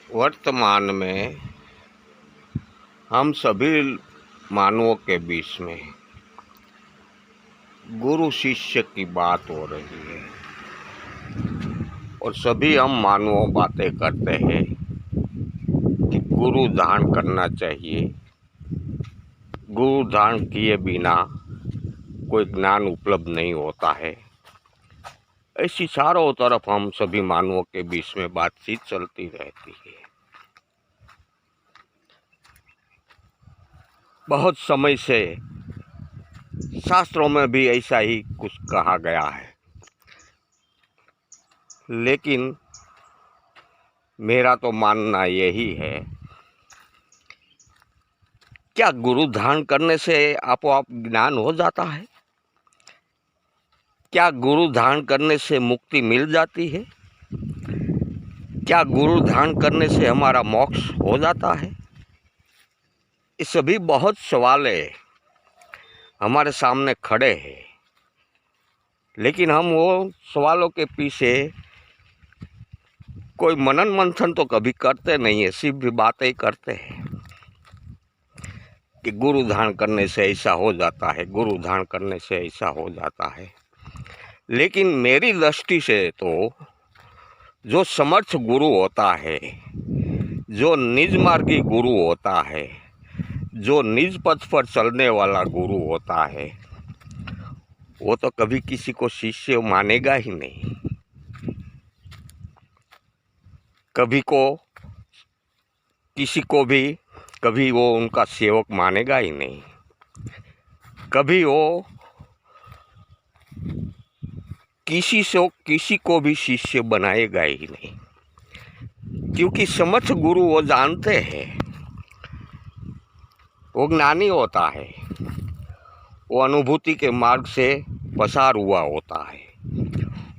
वर्तमान में हम सभी मानवों के बीच में गुरु शिष्य की बात हो रही है और सभी हम मानव बातें करते हैं कि गुरु धारण करना चाहिए। गुरु धारण किए बिना कोई ज्ञान उपलब्ध नहीं होता है। ऐसी चारों तरफ हम सभी मानवों के बीच में बातचीत चलती रहती है। बहुत समय से शास्त्रों में भी ऐसा ही कुछ कहा गया है, लेकिन मेरा तो मानना यही है, क्या गुरु धारण करने से आपो आप ज्ञान हो जाता है? क्या गुरु धारण करने से मुक्ति मिल जाती है? क्या गुरु धारण करने से हमारा मोक्ष हो जाता है? ये सभी बहुत सवाल हमारे सामने खड़े हैं, लेकिन हम वो सवालों के पीछे कोई मनन मंथन तो कभी करते नहीं है, सिर्फ बातें करते हैं कि गुरु धारण करने से ऐसा हो जाता है, गुरु धारण करने से ऐसा हो जाता है। लेकिन मेरी दृष्टि से तो जो समर्थ गुरु होता है, जो निज मार्गी गुरु होता है, जो निज पथ पर चलने वाला गुरु होता है, वो तो कभी किसी को शिष्य मानेगा ही नहीं, कभी कभी वो उनका सेवक मानेगा ही नहीं, कभी वो किसी को भी शिष्य बनाएगा ही नहीं। क्योंकि समर्थ गुरु वो जानते हैं, वो ज्ञानी होता है, वो अनुभूति के मार्ग से पसार हुआ होता है,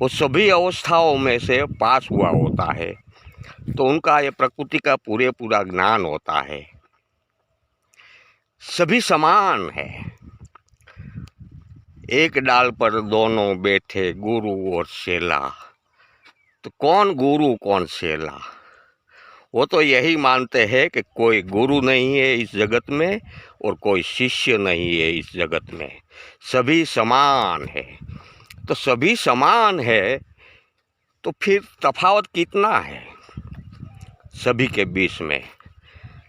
वो सभी अवस्थाओं में से पास हुआ होता है, तो उनका ये प्रकृति का पूरा ज्ञान होता है। सभी समान है, एक डाल पर दोनों बैठे गुरु और चेला, तो कौन गुरु कौन चेला? वो तो यही मानते हैं कि कोई गुरु नहीं है इस जगत में और कोई शिष्य नहीं है इस जगत में, सभी समान है। तो सभी समान है तो फिर तफावत कितना है सभी के बीच में?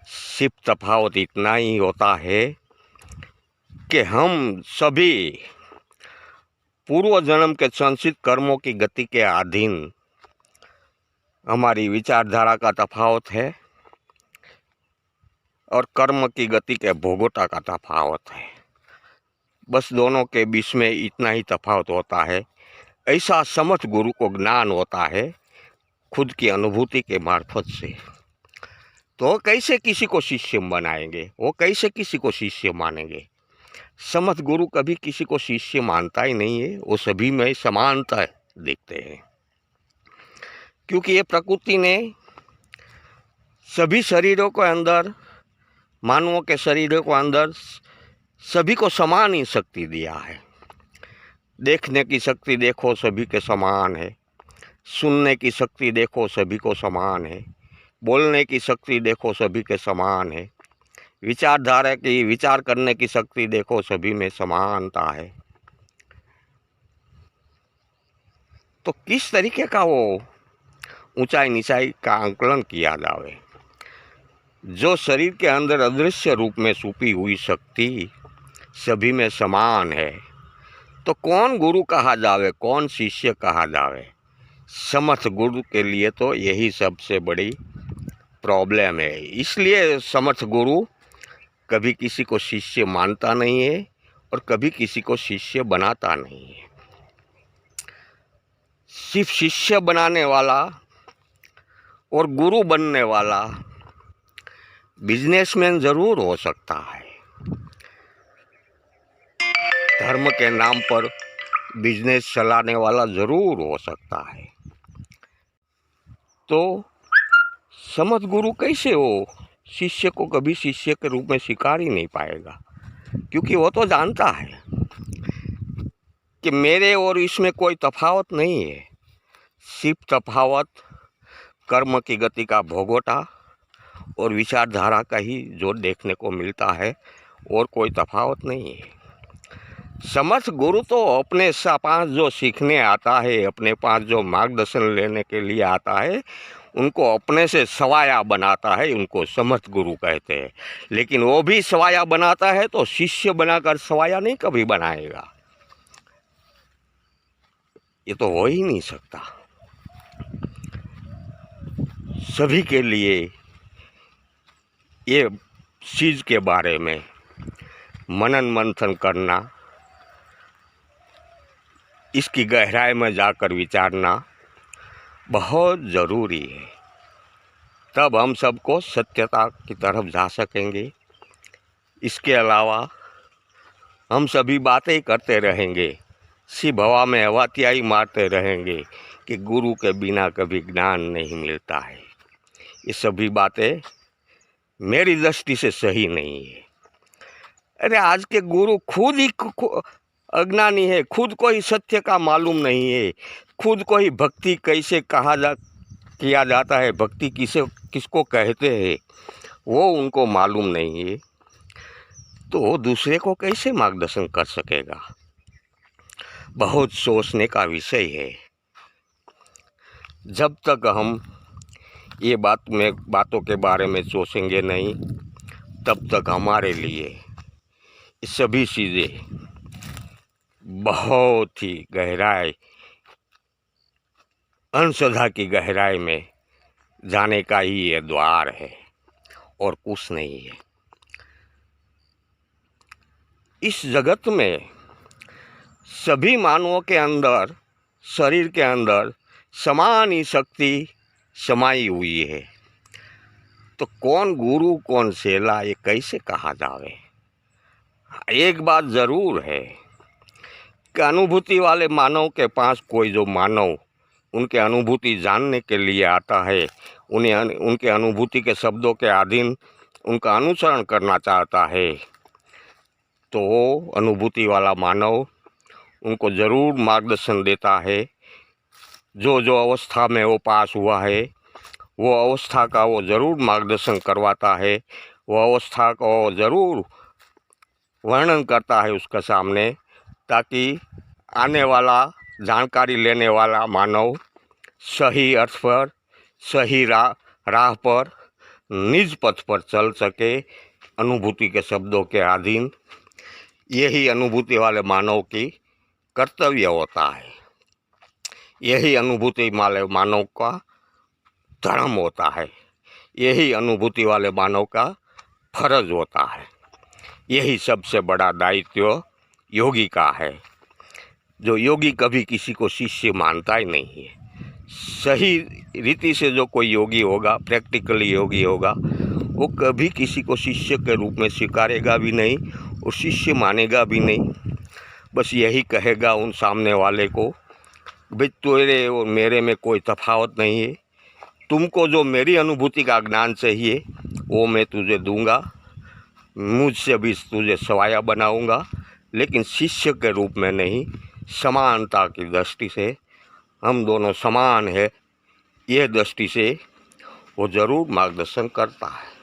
सिर्फ तफावत इतना ही होता है कि हम सभी पूर्व जन्म के संचित कर्मों की गति के अधीन हमारी विचारधारा का तफावत है और कर्म की गति के भोगोटा का तफावत है। बस दोनों के बीच में इतना ही तफावत होता है। ऐसा समर्थ गुरु को ज्ञान होता है खुद की अनुभूति के मार्फत से। तो कैसे किसी को शिष्य बनाएंगे, वो कैसे किसी को शिष्य मानेंगे? समर्थ गुरु कभी किसी को शिष्य मानता ही नहीं है, वो सभी में समानता देखते हैं। क्योंकि ये प्रकृति ने सभी शरीरों के अंदर, मानवों के शरीरों के अंदर सभी को समान ही शक्ति दिया है। देखने की शक्ति देखो सभी के समान है, सुनने की शक्ति देखो सभी को समान है, बोलने की शक्ति देखो सभी के समान है, विचारधारा की विचार करने की शक्ति देखो सभी में समानता है। तो किस तरीके का वो ऊंचाई नीचाई का आंकलन किया जावे? जो शरीर के अंदर अदृश्य रूप में छुपी हुई शक्ति सभी में समान है, तो कौन गुरु कहा जावे, कौन शिष्य कहा जावे? समर्थ गुरु के लिए तो यही सबसे बड़ी प्रॉब्लम है। इसलिए समर्थ गुरु कभी किसी को शिष्य मानता नहीं है और कभी किसी को शिष्य बनाता नहीं है। सिर्फ शिष्य बनाने वाला और गुरु बनने वाला बिजनेसमैन जरूर हो सकता है, धर्म के नाम पर बिजनेस चलाने वाला जरूर हो सकता है। तो समर्थ गुरु कैसे हो शिष्य को कभी शिष्य के रूप में स्वीकार ही नहीं पाएगा? क्योंकि वो तो जानता है कि मेरे और इसमें कोई तफावत नहीं है, सिर्फ तफावत कर्म की गति का भोगोटा और विचारधारा का ही जो देखने को मिलता है, और कोई तफावत नहीं है। समर्थ गुरु तो अपने पास जो सीखने आता है, अपने पास जो मार्गदर्शन लेने के लिए आता है, उनको अपने से सवाया बनाता है, उनको समर्थ गुरु कहते हैं। लेकिन वो भी सवाया बनाता है तो शिष्य बनाकर सवाया नहीं कभी बनाएगा, ये तो हो ही नहीं सकता। सभी के लिए ये चीज़ के बारे में मनन मंथन करना, इसकी गहराई में जाकर विचारना बहुत ज़रूरी है। तब हम सबको सत्यता की तरफ जा सकेंगे। इसके अलावा हम सभी बातें करते रहेंगे, सिर्फ हवा में हवातियाई मारते रहेंगे कि गुरु के बिना कभी ज्ञान नहीं मिलता है। ये सभी बातें मेरी दृष्टि से सही नहीं है। अरे आज के गुरु खुद ही अज्ञानी है, खुद को ही सत्य का मालूम नहीं है, खुद को ही भक्ति कैसे किया जाता है, भक्ति किसको कहते हैं वो उनको मालूम नहीं है, तो वो दूसरे को कैसे मार्गदर्शन कर सकेगा। बहुत सोचने का विषय है। जब तक हम ये बातों के बारे में सोचेंगे नहीं, तब तक हमारे लिए ये सभी चीज़ें बहुत ही गहराई, अंशधा की गहराई में जाने का ही ये द्वार है और कुछ नहीं है। इस जगत में सभी मानवों के अंदर, शरीर के अंदर समान ही शक्ति समाई हुई है, तो कौन गुरु कौन चेला ये कैसे कहा जावे। एक बात ज़रूर है कि अनुभूति वाले मानव के पास कोई जो मानव उनके अनुभूति जानने के लिए आता है, उनके अनुभूति के शब्दों के अधीन उनका अनुसरण करना चाहता है, तो वो अनुभूति वाला मानव उनको ज़रूर मार्गदर्शन देता है। जो जो अवस्था में वो पास हुआ है, वो अवस्था का वो ज़रूर मार्गदर्शन करवाता है, वो अवस्था को ज़रूर वर्णन करता है उसके सामने, ताकि आने वाला जानकारी लेने वाला मानव सही अर्थ पर, सही राह पर, निज पथ पर चल सके, अनुभूति के शब्दों के अधीन। यही अनुभूति वाले मानव की कर्तव्य होता है, यही अनुभूति वाले मानव का धर्म होता है, यही अनुभूति वाले मानव का फर्ज होता है। यही सबसे बड़ा दायित्व योगी का है। जो योगी कभी किसी को शिष्य मानता ही नहीं है। सही रीति से जो कोई योगी होगा, प्रैक्टिकली योगी होगा, वो कभी किसी को शिष्य के रूप में स्वीकारेगा भी नहीं और शिष्य मानेगा भी नहीं। बस यही कहेगा उन सामने वाले को, भाई तेरे और मेरे में कोई तफावत नहीं है, तुमको जो मेरी अनुभूति का ज्ञान चाहिए वो मैं तुझे दूंगा, मुझसे भी तुझे सवाया बनाऊंगा, लेकिन शिष्य के रूप में नहीं। समानता की दृष्टि से हम दोनों समान है, यह दृष्टि से वो ज़रूर मार्गदर्शन करता है।